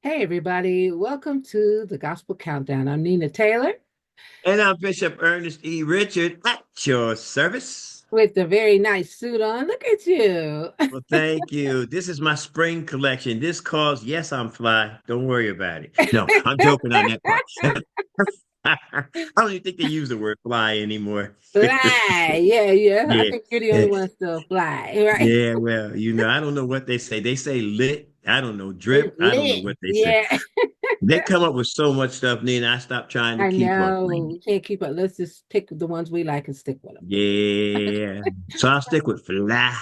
Hey, everybody. Welcome to the Gospel Countdown. I'm Nina Taylor And I'm Bishop Ernest E. Richard at your service. with a very nice suit on. Look at you. Well, thank you. This is my spring collection. This calls, yes, I'm fly. Don't worry about it. No, I'm joking on that part. I don't even think they use the word fly anymore. Fly. Yeah, yeah. I Yeah. think you're the only one still fly, right? Yeah, well, I don't know what they say. They say lit. I don't know, It's drip. I don't know lit. what they say. Yeah, They come up with so much stuff, Nina. I stopped trying to I keep up. know. We can't keep up. Let's just pick the ones we like and stick with them. Yeah. So I'll stick with fly.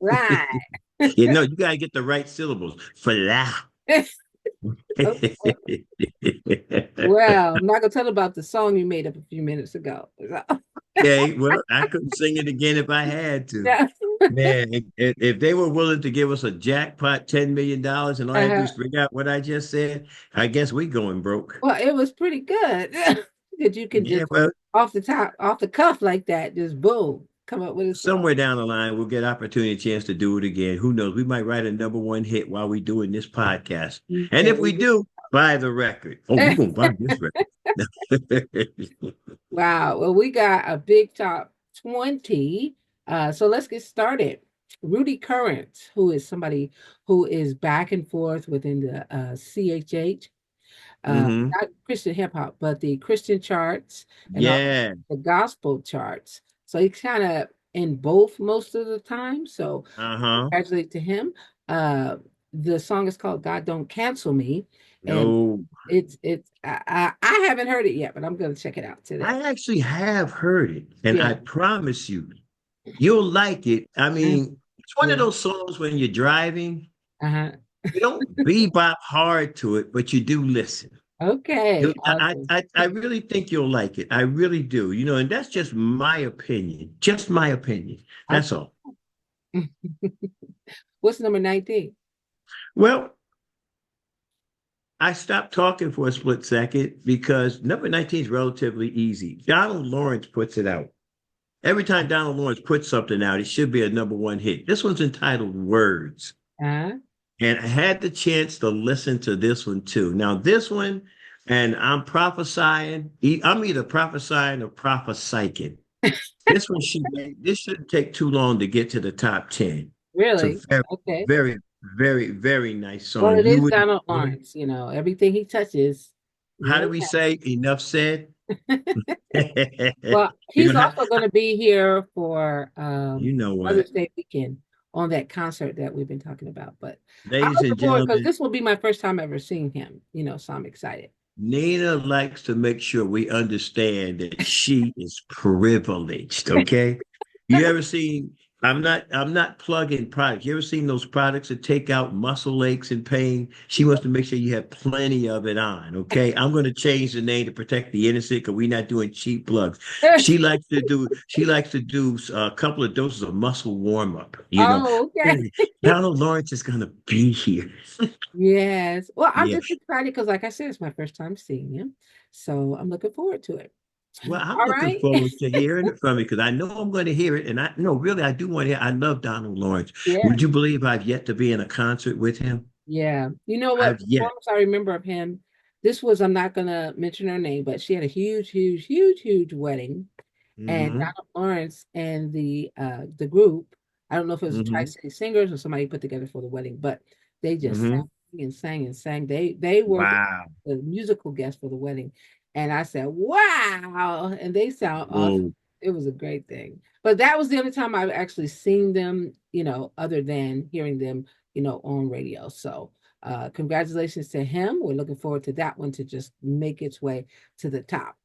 Right. You gotta get the right syllables. Fly. Well, I'm not gonna tell about the song you made up a few minutes ago. Okay, well, I couldn't sing it again if I had to. Yeah. Man, if they were willing to give us a jackpot $10 million and all I had to do Uh-huh. is figure out what I just said, I guess we going broke. Well, it was pretty good that you can Yeah, just well, off the top, off the cuff like that, just boom, come up with a song. somewhere down the line we'll get opportunity chance to do it again. Who knows? We might write a number one hit while we doing this podcast. And if we Maybe. do, buy the record. Oh, we're gonna buy this record. Wow. Well, we got a big top 20. So let's get started. Rudy Current, who is somebody who is back and forth within the CHH, hmm not Christian hip hop, but the Christian charts and also Yeah. the gospel charts. So he's kind of in both most of the time. So Uh-huh. congratulate to him. Uh, the song is called "God Don't Cancel Me," and No. I haven't heard it yet, but I'm going to check it out today. I actually have heard it, and Yeah. I promise you, you'll like it. I Mm, mean, it's one of yeah. those songs when you're driving, Uh-huh. you don't bebop hard to it, but you do listen. Okay. Awesome. I really think you'll like it. I really do. And that's just my opinion. Just my opinion. That's Okay. all. What's number 19? Well, I stopped talking for a split second because number 19 is relatively easy. Donald Lawrence puts it out. Every time Donald Lawrence puts something out, it should be a number one hit. This one's entitled Words. Uh-huh. And I had the chance to listen to this one too. Now, this one, and I'm prophesying, I'm either prophesying or prophesying. This shouldn't take too long to get to the top 10. It's a Really? very, Okay. very, very, very nice Well, song. it You is would, Donald Lawrence, everything he touches. how Yeah. do we say enough said? Well, You he's know, also going to be here for you know what, Mother's Day weekend on that concert that we've been talking about. But I'm ladies looking and forward because gentlemen, this will be my first time ever seeing him, so I'm excited. Nina likes to make sure we understand that she is privileged, okay? You ever seen I'm not plugging products. You ever seen those products that take out muscle aches and pain? She wants to make sure you have plenty of it on, okay? I'm going to change the name to protect the innocent because we're not doing cheap plugs. She likes to do a couple of doses of muscle warm up, Oh, okay. Donald Lawrence is going to be here. Yes. Well, I'm Yeah. just excited because, like I said, it's my first time seeing him. So I'm looking forward to it. Well, I'm All looking right. forward to hearing it from you because I know I'm going to hear it. And I no, really, I do want to hear. I love Donald Lawrence. Yeah. Would you believe I've yet to be in a concert with him? Yeah. You know what I've yet. performance I remember of him? This was, I'm not going to mention her name, but she had a huge, huge, huge, huge wedding. And hmm Donald Lawrence and the group, I don't know if it was hmm Tri-City Singers or somebody put together for the wedding, but they just sang hmm and sang and sang. They were Wow. the musical guests for the wedding. And I said, wow. And they sound awesome. Whoa. It was a great thing. But that was the only time I've actually seen them, other than hearing them, on radio. So congratulations to him. We're looking forward to that one to just make its way to the top.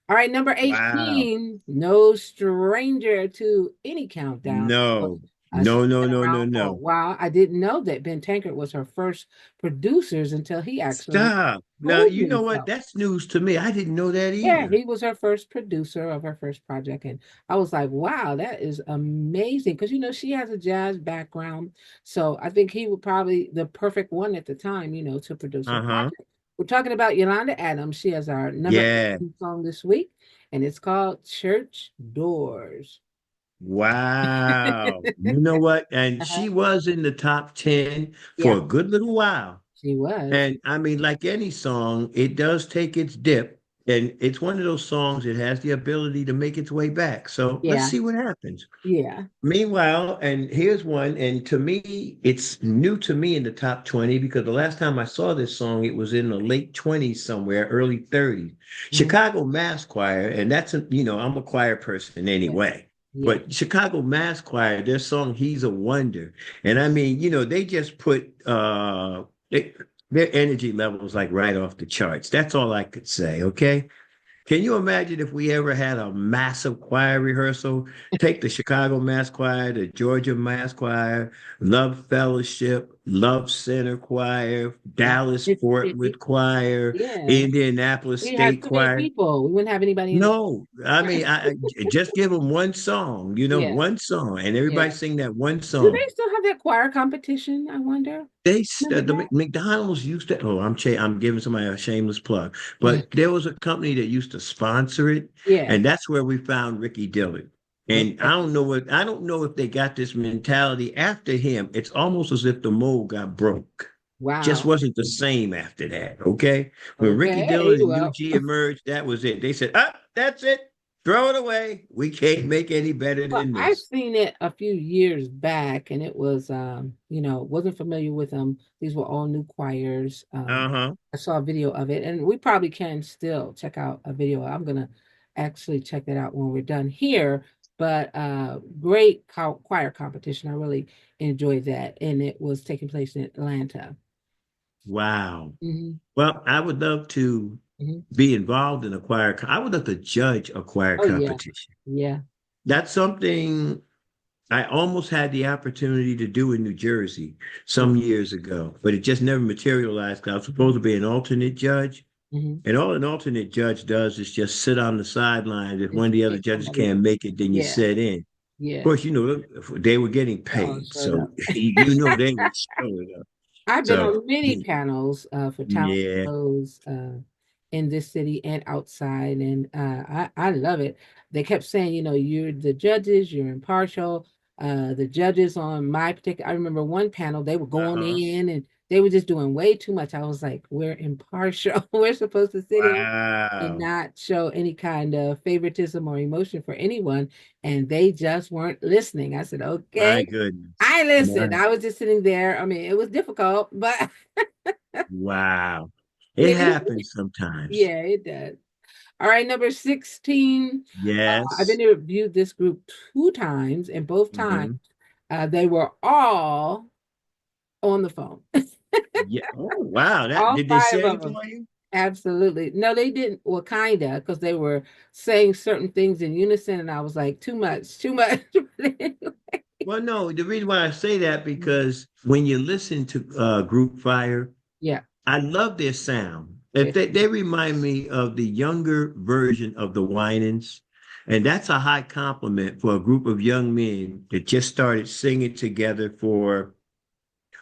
All right, number Wow. 18, no stranger to any countdown. No. She's No, no, been no, no, around for a no. while. I didn't know that Ben Tankard was her first producers until he actually Stop. Now, told you me know what? so. That's news to me. I didn't know that Yeah, either. he was her first producer of her first project. And I was like, wow, that is amazing. Because, she has a jazz background. So I think he would probably the perfect one at the time, to produce her Uh-huh. project. We're talking about Yolanda Adams. She has our number Yeah. 18 song this week, and it's called Church Doors. Wow. You know what? And Uh-huh. she was in the top 10 for Yeah. a good little while. She was. And I mean, like any song, it does take its dip. And it's one of those songs that has the ability to make its way back. So let's Yeah. see what happens. Yeah. Meanwhile, and here's one, and to me, it's new to me in the top 20 because the last time I saw this song, it was in the late 20s somewhere, early 30s. Mhm. Chicago Mass Choir, and that's I'm a choir person Yeah. anyway. Yeah. But Chicago Mass Choir, their song He's a Wonder. And I mean, they just put their energy levels like right off the charts. That's all I could say, okay? Can you imagine if we ever had a massive choir rehearsal? Take the Chicago Mass Choir, the Georgia Mass Choir, Love Fellowship, Love Center Choir, Yeah. Dallas Fort Mississippi. Worth Choir, Yeah. Indianapolis We had State too many Choir. people. We wouldn't have anybody in the No, I mean, just give them one song, Yeah. one song, and everybody Yeah. sing that one Do they song. still have that choir competition? I wonder. Remember The that? McDonald's used to. Oh, I'm giving somebody a shameless plug, Yeah. but there was a company that used to sponsor it, Yeah. and that's where we found Ricky Dillard. And Okay. I don't know if they got this mentality after him. It's almost as if the mold got broke. Just Wow. wasn't the same after that. Okay, when Ricky Okay. Dillard and Well, UG emerged, that was it. They said, "Ah, that's it. Throw it away. We can't make any better well, than I've this." seen it a few years back, and it was, wasn't familiar with them. These were all new choirs. Uh-huh. I saw a video of it, and we probably can still check out a video. I'm gonna actually check that out when we're done here. But great choir competition. I really enjoyed that, and it was taking place in Atlanta. Wow. Hmm. Well, I would love to Hmm. be involved in a choir. I would love to judge a choir Oh yeah, competition. yeah. That's something I almost had the opportunity to do in New Jersey some years ago, but it just never materialized because I was supposed to be an alternate judge. Hmm. And all an alternate judge does is just sit on the sidelines. If one Just of the other pick judges somebody can't else. make it, then you Yeah, sit in. Of yeah. course, they were getting They all paid. showed So up. they were showing up. I've been So on many panels for talent yeah, shows in this city and outside, and I love it. They kept saying, you're the judges, you're impartial. The judges on my particular, I remember one panel, they were going uh-huh. in and they were just doing way too much. I was like, we're impartial. We're supposed to sit here and Wow. not show any kind of favoritism or emotion for anyone. And they just weren't listening. I said, My okay. goodness. I listened. My, I was just sitting there. I mean, it was difficult, but wow. It yeah, happens sometimes. yeah, it does. All right, number 16. I've Yes. interviewed this group two times, and both times Hmm. they were all on the phone. Yeah. Oh, wow. That All did they five of sing them. for you? Absolutely. No, they didn't. Well, kinda, because they were saying certain things in unison, and I was like, too much, too much. But anyway. Well, no, the reason why I say that because when you listen to Group Fire, Yeah. I love their sound. If Yes. they remind me of the younger version of the Winans, and that's a high compliment for a group of young men that just started singing together for.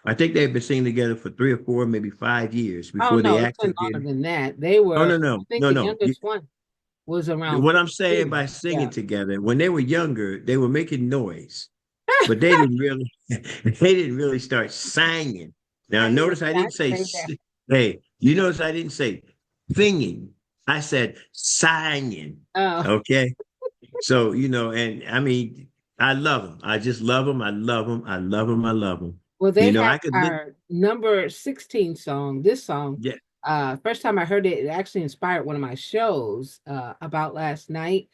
I think they've been singing together for 3 or 4, maybe 5 years Oh before no, they it's been actually longer did. than that. They Oh were, no, I no, think no, the no. youngest one was around What I'm saying 3. by singing Yeah. together, when they were younger, they were making noise, but they didn't really, they didn't really start singing. Now, I hear notice I you. I didn't say, say that. hey, you notice I didn't say singing. I said singing. Oh, Okay. So, and I mean, I love them. I just love them. I love them. I love them. I love them. well, they I have could live. our number 16 song. This song, Yeah. first time I heard it, it actually inspired one of my shows about last night.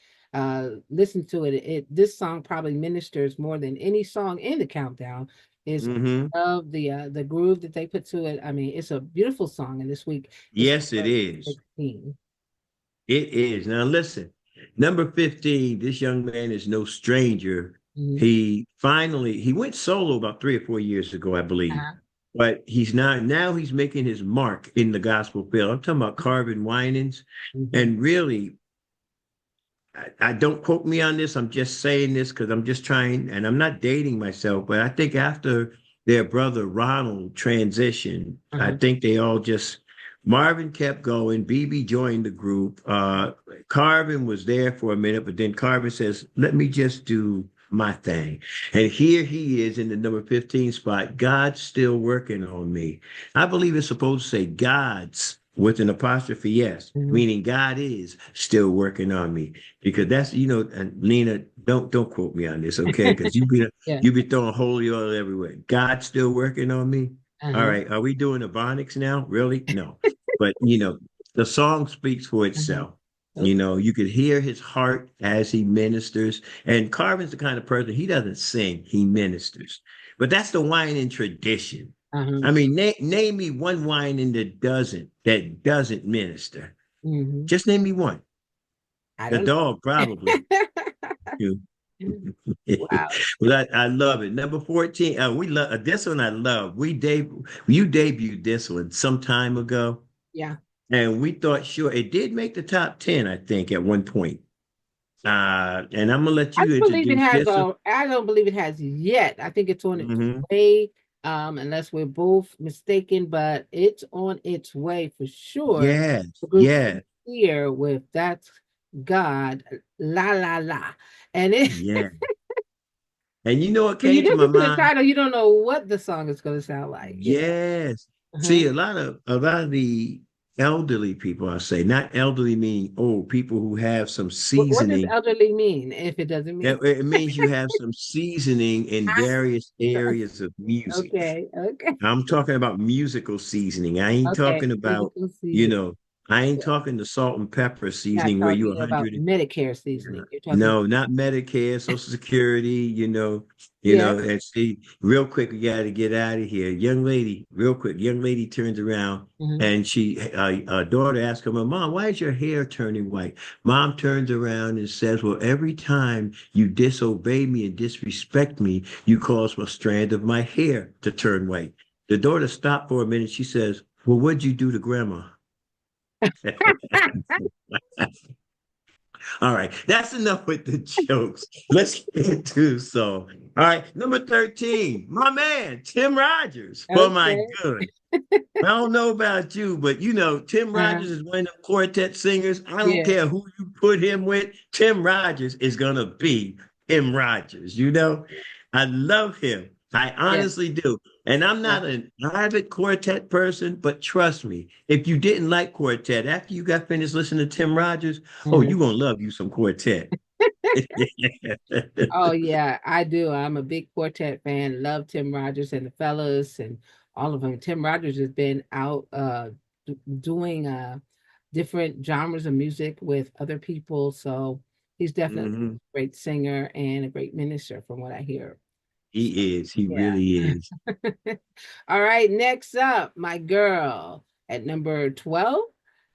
Listen to it. This song probably ministers more than any song in the countdown. Is Hmm. of the groove that they put to it. I mean, it's a beautiful song, and this week it's Yes, it number is. 16. It is. Now listen, number 15, this young man is no stranger. Mhm. He went solo about 3 or 4 years ago, I believe. Uh-huh. But now he's making his mark in the gospel field. I'm talking about Carvin Winans. Mhm. And really, I don't quote me on this. I'm just saying this because I'm just trying, and I'm not dating myself, but I think after their brother Ronald transitioned, I Uh-huh. think they all just Marvin kept going. BB joined the group. Carvin was there for a minute, but then Carvin says, "Let me just do my thing. And here he is in the number 15 spot. God's still working on me. I believe it's supposed to say God's with an apostrophe S, Mhm. meaning God is still working on me. Because that's, and Nina, don't quote me on this, okay? Because Yeah. you be throwing holy oil everywhere. God's still working on me. All Uh-huh. right. Are we doing the Ebonics now? Really? No. But the song speaks for Uh-huh. itself. Okay. You could hear his heart as he ministers. And Carvin's the kind of person, he doesn't sing, he ministers. But that's the whining tradition. Uh-huh. I mean, name me one whining that doesn't minister. Hmm. Just name me one. I The don't dog, probably. You. know. Wow. But I love it. Number 14. We love this one. I love. You debuted this one some time ago, Yeah. and we thought sure it did make the top 10, I think, at one point. And I'm gonna let I you don't believe it introduce has this one. I don't believe it has yet. I think it's on its Mm-hmm. way, unless we're both mistaken, but it's on its way for sure. Yes, The group yes, here with That's God, La La La. And it yeah. And you know what when you came to my listen to the mind? title, you don't know what the song is going to sound like. Yeah. Yes. Uh-huh. See, a lot of the elderly people, I say, not elderly meaning old, people who have some What does seasoning. elderly mean if it doesn't mean? It means you have some seasoning in various areas of music. Okay. Okay. I'm talking about musical seasoning. I ain't Okay. talking about, Musical you season. know, I ain't Yeah. talking the salt and pepper Not seasoning where you talking about 100. Medicare seasoning. You're talking. No, not Medicare, Social Security, Yeah. and see, real quick, we got to get out of here. Young lady, real quick, young lady turns around Mhm. and daughter asks her, Mom, why is your hair turning white? Mom turns around and says, well, every time you disobey me and disrespect me, you cause a strand of my hair to turn white. The daughter stopped for a minute. She says, well, what'd you do to grandma? All right, that's enough with the jokes. Let's get to the song. All right, number 13, my man, Tim Rogers. For my Okay. good. I don't know about you, but Tim Uh, Rogers is one of them quartet singers. I don't yeah. care who you put him with. Tim Rogers is gonna be Tim Rogers. I love him. I Yeah. honestly do. And I'm Yeah. not an avid quartet person, but trust me, if you didn't like quartet after you got finished listening to Tim Rogers, oh, Mhm. you're gonna love you some quartet. Oh yeah, I do. I'm a big quartet fan. Love Tim Rogers and the fellas and all of them. Tim Rogers has been out doing different genres of music with other people, so he's definitely Mhm. a great singer and a great minister from what I hear. So He is. He yeah. really is. All right, next up, my girl at number 12,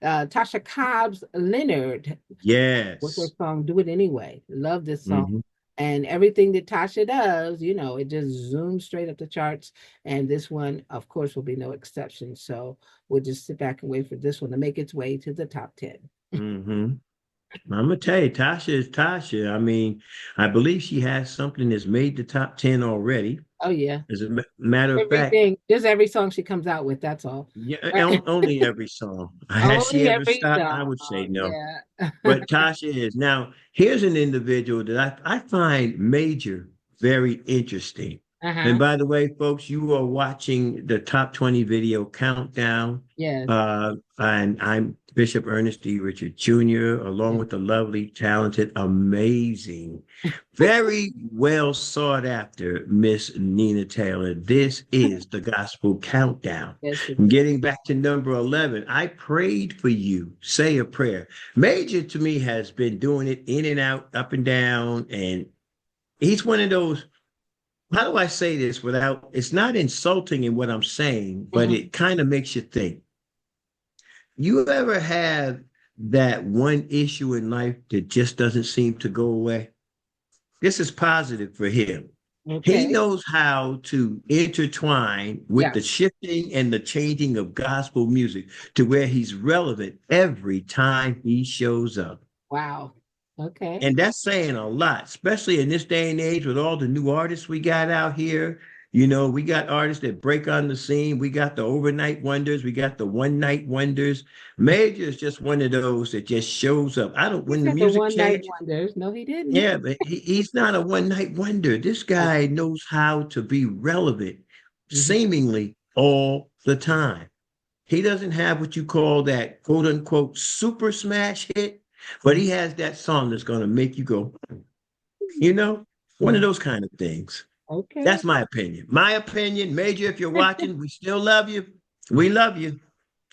Tasha Cobbs Leonard with her Yes. song Do It Anyway. Love this song. Mhm. And everything that Tasha does, it just zooms straight up the charts. And this one, of course, will be no exception. So we'll just sit back and wait for this one to make its way to the top 10. Mhm. I'm gonna tell you, Tasha is Tasha. I mean, I believe she has something that's made the top 10 already. Oh, yeah. As a matter of fact, Everything, just every song she comes out with, that's all. yeah, only every song. Has she Only ever every stopped? I would say song. no. Yeah. But Tasha is. Now, here's an individual that I find Major very interesting. And Uh-huh. by the way, folks, you are watching the top 20 video countdown. Yes. And I'm Bishop Ernest D. Richard Jr., along Yes. with the lovely, talented, amazing, very well sought after Miss Nina Taylor. This is the Gospel Countdown. Yes, it is. Getting back to number 11, I prayed for you. Say a prayer. Major to me has been doing it in and out, up and down. And he's one of those, how do I say this without, it's not insulting in what I'm saying, but Mhm. it kind of makes you think. You ever have that one issue in life that just doesn't seem to go away? This is positive for him. He Okay. knows how to intertwine with Yeah. the shifting and the changing of gospel music to where he's relevant every time he shows up. Wow. Okay. And that's saying a lot, especially in this day and age with all the new artists we got out here. You know, we got artists that break on the scene. We got the overnight wonders. We got the one night wonders. Major is just one of those that just shows up. I don't, He when the said the music one night changes, wonders. No, he didn't. yeah, but he's not a one night wonder. This guy knows how to be relevant Mhm. seemingly all the time. He doesn't have what you call that quote unquote super smash hit, but he has that song that's going to make you go, you know, one of Mhm. those kind of things. Okay. That's my opinion. My opinion, Major, if you're watching, we still love you. We love you.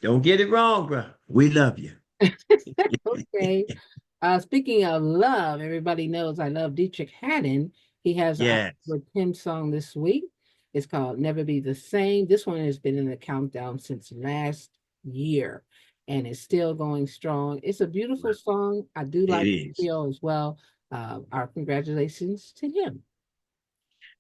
Don't get it wrong, bro. We love you. Okay. Speaking of love, everybody knows I love Dietrich Haddon. He has a Yes. number 10 song this week. It's called Never Be the Same. This one has been in the countdown since last year and it's still going strong. It's a beautiful song. I do It like is. the video as well. Our congratulations to him.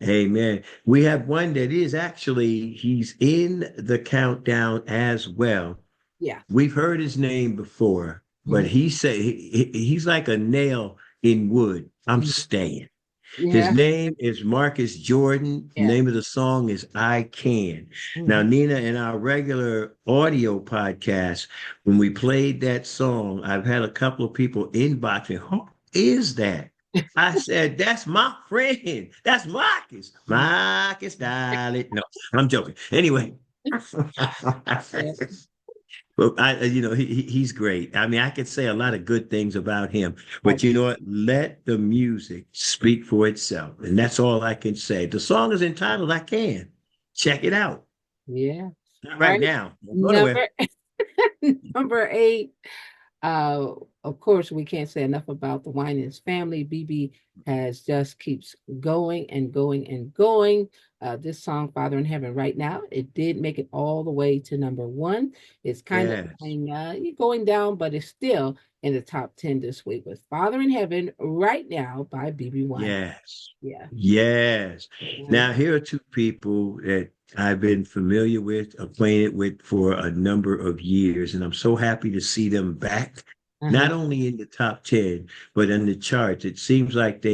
Amen. We have one that is actually, he's in the countdown as well. Yeah. We've heard his name before, but Mhm. he's like a nail in wood. I'm Mhm. staying. His Yeah. name is Marcus Jordan. The Yeah. name of the song is I Can. Now, Mhm. Nina, in our regular audio podcast, when we played that song, I've had a couple of people inboxing, who is that? I said, that's my friend. That's Marcus. Marcus, darling. No, I'm joking. Anyway. Yeah. Well, he's great. I mean, I could say a lot of good things about him, Right. but you know what? Let the music speak for itself, and that's all I can say. The song is entitled "I Can." Check it out. Yeah. Not All right right. now. Don't go nowhere. Number number 8. Of course, we can't say enough about the Winans family. BB has just keeps going and going and going. This song, Father in Heaven, right now, it did make it all the way to number 1. It's kind of Yes, going down, but it's still in the top 10 this week with Father in Heaven right now by BB Wine. yes, Yeah. yes. Mhm. Now here are two people that I've been familiar with, acquainted with for a number of years, and I'm so happy to see them back. Uh-huh. Not only in the top 10, but in the charts. It seems like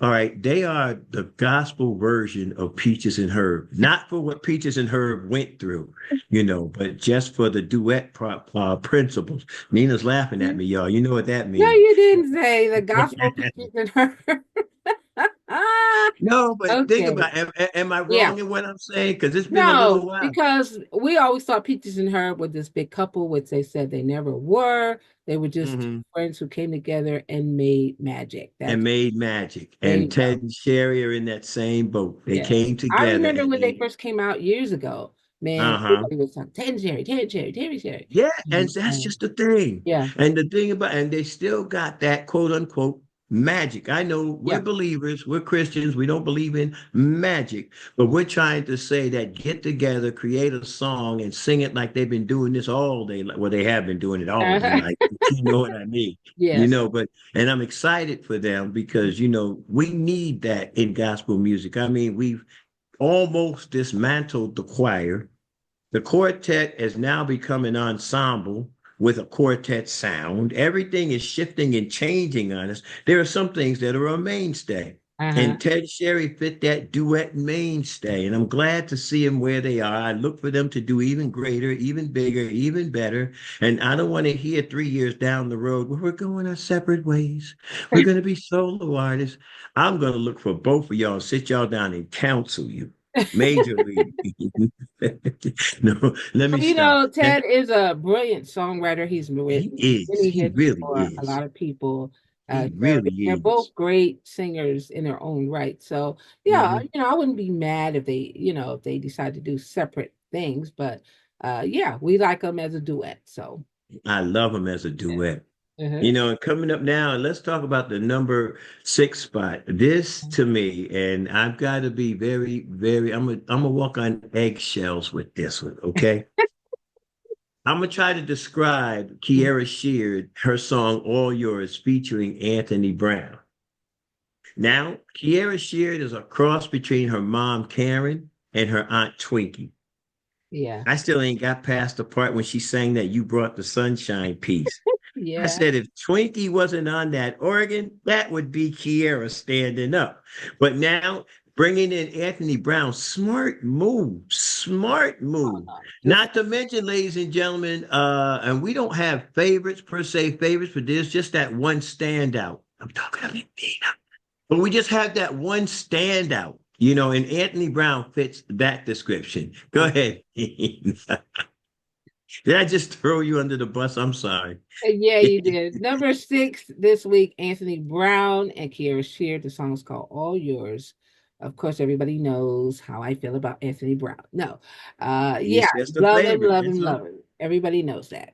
all right, they are the gospel version of Peaches and Herb. Not for what Peaches and Herb went through, but just for the duet principles. Nina's laughing at me, y'all. You know what that No, means. you didn't say the gospel pictures in her. No, but think Okay. about am I Yeah. wrong in what I'm saying? Because it's been a little No, while. because we always thought Peaches and Herb were this big couple, which they said they never were. They were just two Hmm. friends who came together and made magic. And That's made magic. there And you go. Ted and Sherry are in that same boat. They Yeah. came I together remember and when they they, first came out years ago. Man, uh-huh. everybody was talking Ted and Sherry, Ted and Sherry, Ted and Sherry. Yeah, and And, that's just the thing. yeah, And the thing about, and they still got that quote unquote magic. I know we're yeah. believers, we're Christians, we don't believe in magic, but we're trying to say that get together, create a song, and sing it like they've been doing this all day. Well, they have been doing it all day, like you know what I mean. Yes. And I'm excited for them because we need that in gospel music. I mean, we've almost dismantled the choir. The quartet has now become an ensemble with a quartet sound. Everything is shifting and changing on us. There are some things that are a mainstay. Uh-huh. And Ted Sherry fit that duet mainstay. And I'm glad to see them where they are. I look for them to do even greater, even bigger, even better. And I don't want to hear 3 years down the road where we're going our separate ways. We're going to be solo artists. I'm going to look for both of y'all, sit y'all down and counsel you. Major league. No, let me Well, you stop. know, And Ted is a brilliant songwriter. He's he written is. many He hits really for a is. lot of people. He So really they're is. both great singers in their own right. So yeah, Mhm. I wouldn't be mad if if they decide to do separate things. But yeah, we like them as a duet. So I love him as a yeah. duet. Uh-huh. And coming up now, let's talk about the number 6 spot. This to me, and I've got to be very, very, I'm gonna walk on eggshells with this one, okay? I'm gonna try to describe Kiera Sheard, her song All Yours, featuring Anthony Brown. Now, Kiera Sheard is a cross between her mom, Karen, and her aunt, Twinkie. Yeah. I still ain't got past the part when she sang that You Brought the Sunshine piece. I Yeah. said, if Twinkie wasn't on that organ, that would be Kiera standing up. But now Bringing in Anthony Brown, smart move, smart move. Just Not to mention, ladies and gentlemen, and we don't have favorites per se, favorites, but there's just that one standout. I'm talking about Nina, but we just have that one standout, and Anthony Brown fits that description. Go ahead. Did I just throw you under the bus? I'm sorry. yeah, you did. Number 6 this week, Anthony Brown and Kiara Shear. The song is called All Yours. Of course, everybody knows how I feel about Anthony Brown. No, yeah, He's just a love him, favorite. love him, love him. Everybody knows that.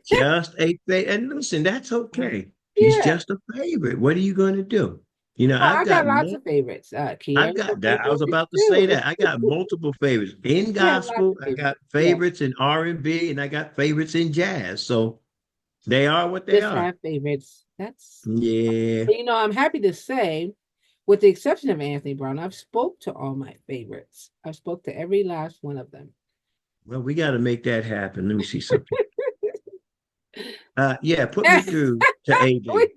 Just a favorite. And listen, that's okay. He's Yeah. just a favorite. What are you going to do? Oh, I got lots of favorites. I've Kiara's a got that. I was favorite about to say too. that. I got multiple favorites in We have lots gospel. of I got favorites. Yeah, favorites in R&B, and I got favorites in jazz. So they are what they just are. have favorites. That's, Yeah. I'm happy to say, with the exception of Anthony Brown, I've spoke to all my favorites. I've spoke to every last one of them. Well, we got to make that happen. Let me see something. Yeah, put me through to AJ.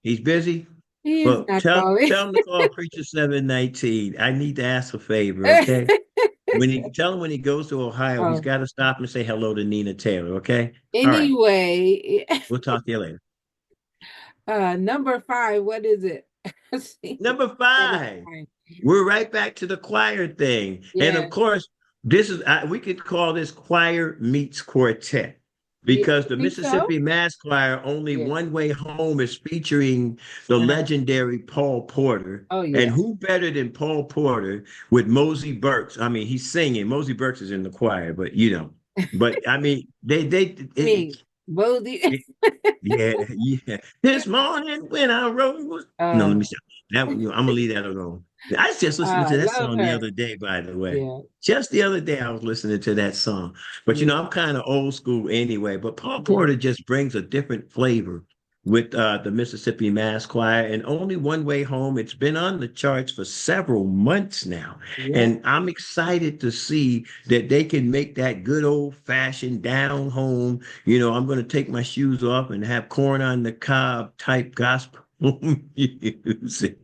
He's busy. He is Well, not tell calling. tell him to call Preacher 719. I need to ask a favor, okay? Tell him when he goes to Ohio, he's Oh, got to stop and say hello to Nina Taylor, okay? All right. anyway, We'll talk to you later. number 5, what is it? Number Number 5. 5. We're right back to the choir thing. And Yeah, of course, this is we could call this choir meets quartet you because the think so? Mississippi Mass Choir Only Yeah. One Way Home is featuring the Uh-huh. legendary Paul Porter. Oh And yeah. who better than Paul Porter with Mosey Burks? I mean, he's singing. Mosey Burks is in the choir, but I mean, Me, Bodie. it, yeah, yeah. This morning when I rose. No, let me Oh, stop. I'm gonna leave that alone. I was just listening to that love song the her. other day, by the way. Yeah, Just the other day, I was listening to that song. But yeah, I'm kind of old school anyway. But Paul yeah. Porter just brings a different flavor with the Mississippi Mass Choir and Only One Way Home. It's been on the charts for several months now. Yeah. And I'm excited to see that they can make that good old fashioned down home. I'm going to take my shoes off and have corn on the cob type gospel music.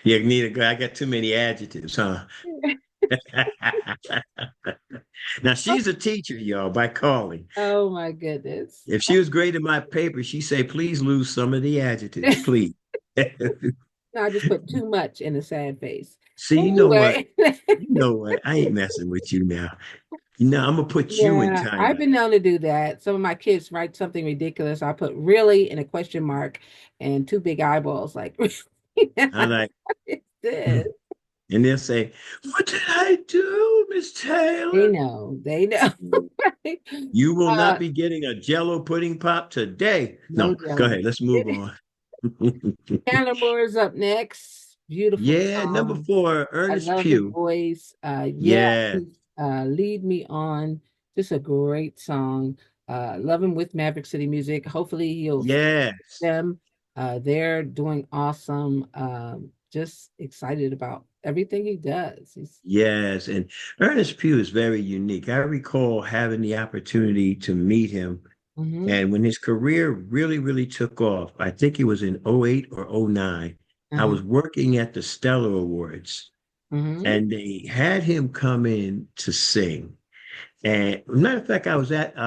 Yeah, Nita, I got too many adjectives, huh? Now she's a teacher, y'all, by calling. Oh my goodness. If she was grading my paper, she'd say, please lose some of the adjectives, please. No, I just put too much in a sad face. See, you know what? Anyway, You know what? I ain't messing with you now. I'm gonna put you in yeah, I've timeout. been known to do that. Some of my kids write something ridiculous. I put really in a question mark and 2 big eyeballs, like, I like, what is and this? they'll say, what did I do, Miss They Taylor? know, they know. You will not uh, be getting a Jello pudding pop today. no No, go jello. ahead. Let's move on. Chandler Moore is up next. Beautiful Yeah, number song. 4, I Ernest love his Pugh. voice. Yeah, Yeah, Lead Me On. Just a great song. Love him with Maverick City Music. Hopefully he'll stick yes, with them. They're doing awesome. Just excited about everything he does. He's yes. And Ernest Pugh is very unique. I recall having the opportunity to meet him. Mhm, And when his career really, really took off, I think it was in '08 or '09, I uh-huh, was working at the Stellar Awards mhm, and they had him come in to sing. And matter of fact, I was at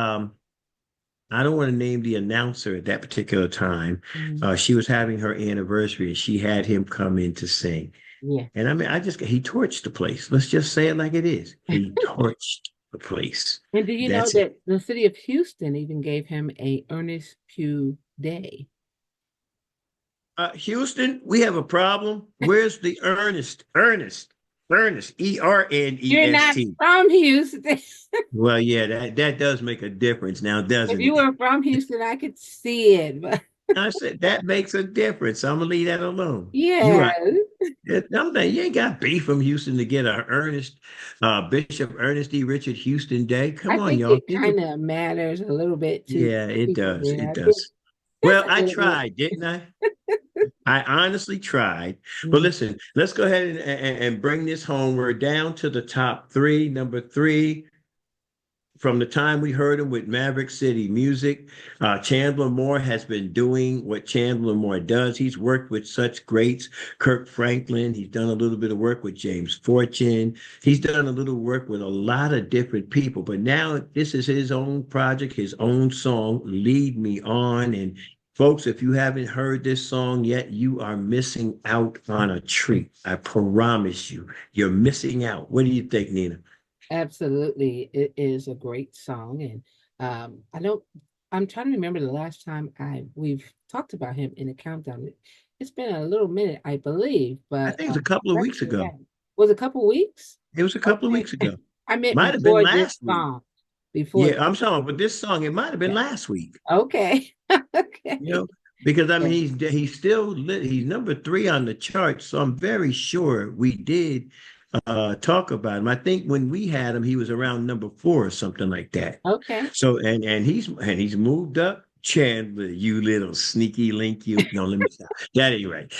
I don't want to name the announcer at that particular time. mhm. She was having her anniversary and she had him come in to sing. Yeah. And I mean, he torched the place. Let's just say it like it is. He torched the place. And do you know That's it. that the city of Houston even gave him a Ernest Pugh Day? Houston, we have a problem. Where's the Ernest? Ernest, You're not Ernest. from Houston. Well, yeah, that does make a difference now, If doesn't you it? were from Houston, I could see it. But I said that makes a difference. I'm gonna leave that alone. You yeah, are. I'm saying you ain't got beef from Houston to get a Bishop Ernest D. Richard Houston Day. I Come on, think y'all. it kind of matters a little bit to Yeah, it people does. there. It I think does. just Well, a I little bit. tried, didn't I? I honestly tried. But Mm. listen, let's go ahead and bring this home. We're down to the top 3. Number 3, from the time we heard him with Maverick City Music. Chandler Moore has been doing what Chandler Moore does. He's worked with such greats, Kirk Franklin. He's done a little bit of work with James Fortune. He's done a little work with a lot of different people, but now this is his own project, his own song, Lead Me On. And folks, if you haven't heard this song yet, you are missing out on a treat. I promise you, you're missing out. What do you think, Nina? Absolutely. It is a great song. And I don't I'm trying to remember the last time I we've talked about him in a countdown. It's been a little minute, I believe, I but think it was a couple of correct weeks me if ago. I'm- was it a couple weeks? It was a couple of Okay. weeks ago. I meant Might have been before this last week. song. Before Yeah, I'm this. sorry, but this song, it might have been Yeah. last week. Okay. You Okay. know, because I Yeah. mean he's still lit, he's number three on the chart, so I'm very sure we did talk about him. I think when we had him, he was around number four or something like that. Okay. So and he's moved up. Chandler, you little sneaky link, you. No, let me stop. That ain't right.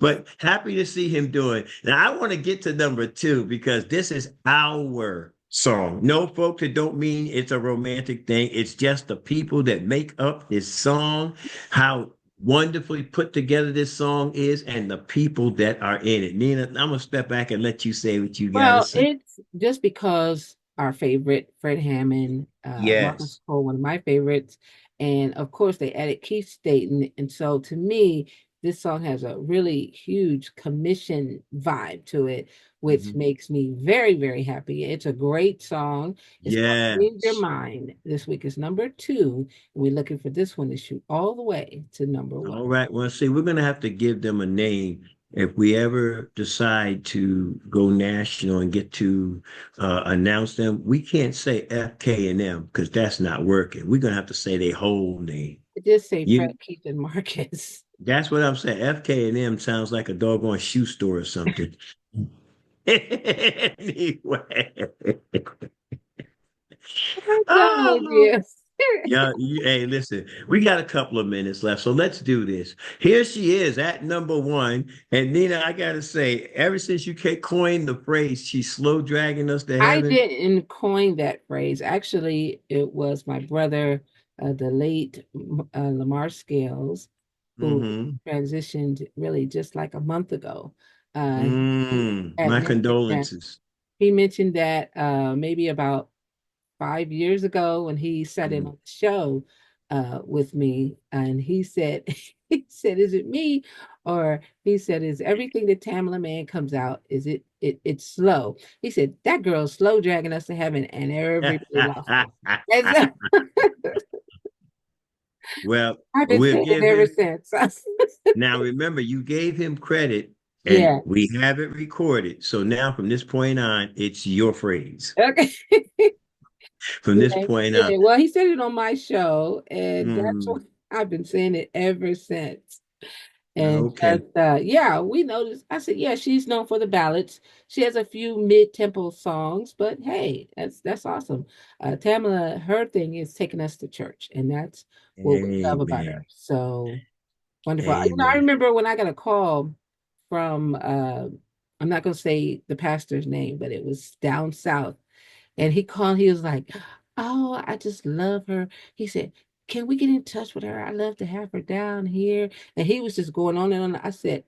But happy to see him doing. Now I want to get to number two because this is our song. No, folks, it don't mean it's a romantic thing. It's just the people that make up this song, how wonderfully put together this song is, and the people that are in it. Nina, I'm gonna step back and let you say what you gotta Well, say. it's just because our favorite, Fred Hammond, Marcus Yes. Cole, one of my favorites, and of course they added Keith Staten. And so to me, this song has a really huge commission vibe to it, which Mhm. makes me very, very happy. It's a great song. It's called Change Your Yes. Mind. This week is number two, and we're looking for this one to shoot all the way to number one. All right. Well, see, we're going to have to give them a name if we ever decide to go national and get to announce them. We can't say FK and M because that's not working. We're going to have to say their whole name. It just say Fred, You, Keith, and Marcus. that's what I'm saying. FK and M sounds like a doggone shoe store or something. Anyway. I'm done with Oh, you. yeah, hey, listen, we got a couple of minutes left, so let's do this. Here she is at number one. And Nina, I gotta say, ever since you coined the phrase, she's slow dragging us to I heaven. didn't coin that phrase. Actually, it was my brother, the late Lamar Scales, who Mm-hmm. transitioned really just like a month ago. He had My mentioned that condolences. maybe about 5 years ago when he sat in Mm. on the show with me, and he said, he said, "Is it me?" Or he said, "Is everything that Tamala Man comes out? Is it's slow?" He said, "That girl's slow dragging us to heaven," and everybody lost it. And so Well, I've been we'll saying it give ever him. since. Now, remember, you gave him credit, and Yeah. we have it recorded. So now, from this point on, it's your phrase. Okay. From this Yeah, he point on. did. Well, he said it on my show, and that's Mm, what I've been saying it ever since. And okay. just yeah, we noticed. I said, yeah, she's known for the ballads. She has a few mid-tempo songs, but hey, that's awesome. Tamala, her thing is taking us to church, and that's what we love about her. Amen. So wonderful. I Amen. remember when I got a call from I'm not gonna say the pastor's name, but it was down south, and he called, he was like, "Oh, I just love her." He said, "Can we get in touch with her? I'd love to have her down here." And he was just going on and on. I said,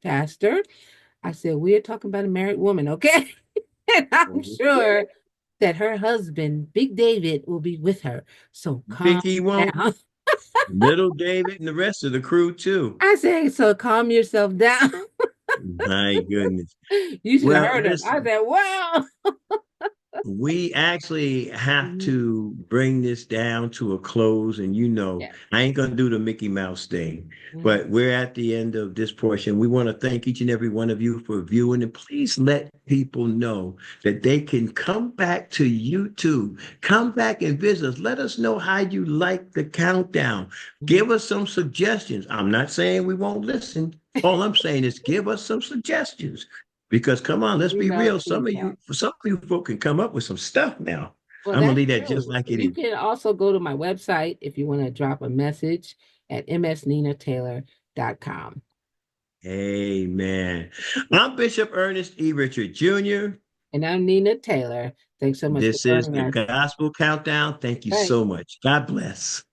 "Pastor," I said, "we're talking about a married woman, okay?" And I'm sure that her husband, Big David, will be with her. So calm Vicky won't. down. Little David and the rest of the crew too. I said, so calm yourself down. My goodness. You should have Well, heard him. I listen, said, wow. we actually have Mhm. to bring this down to a close. And Yeah. I ain't gonna do the Mickey Mouse thing, Mhm. but we're at the end of this portion. We want to thank each and every one of you for viewing, and please let people know that they can come back to YouTube, come back and visit us. Let us know how you like the countdown. Mhm. Give us some suggestions. I'm not saying we won't listen. All I'm saying is give us some suggestions. Because come on, let's We be love real. feedback. Some of you folk can come up with some stuff now. Well, I'm gonna that's leave that just true. like it You is. can also go to my website if you want to drop a message at msninataylor.com. Amen. I'm Bishop Ernest E. Richard Jr. And I'm Nina Taylor. Thanks so much for This is joining the us. Gospel Countdown. Thank you All right. so much. God bless.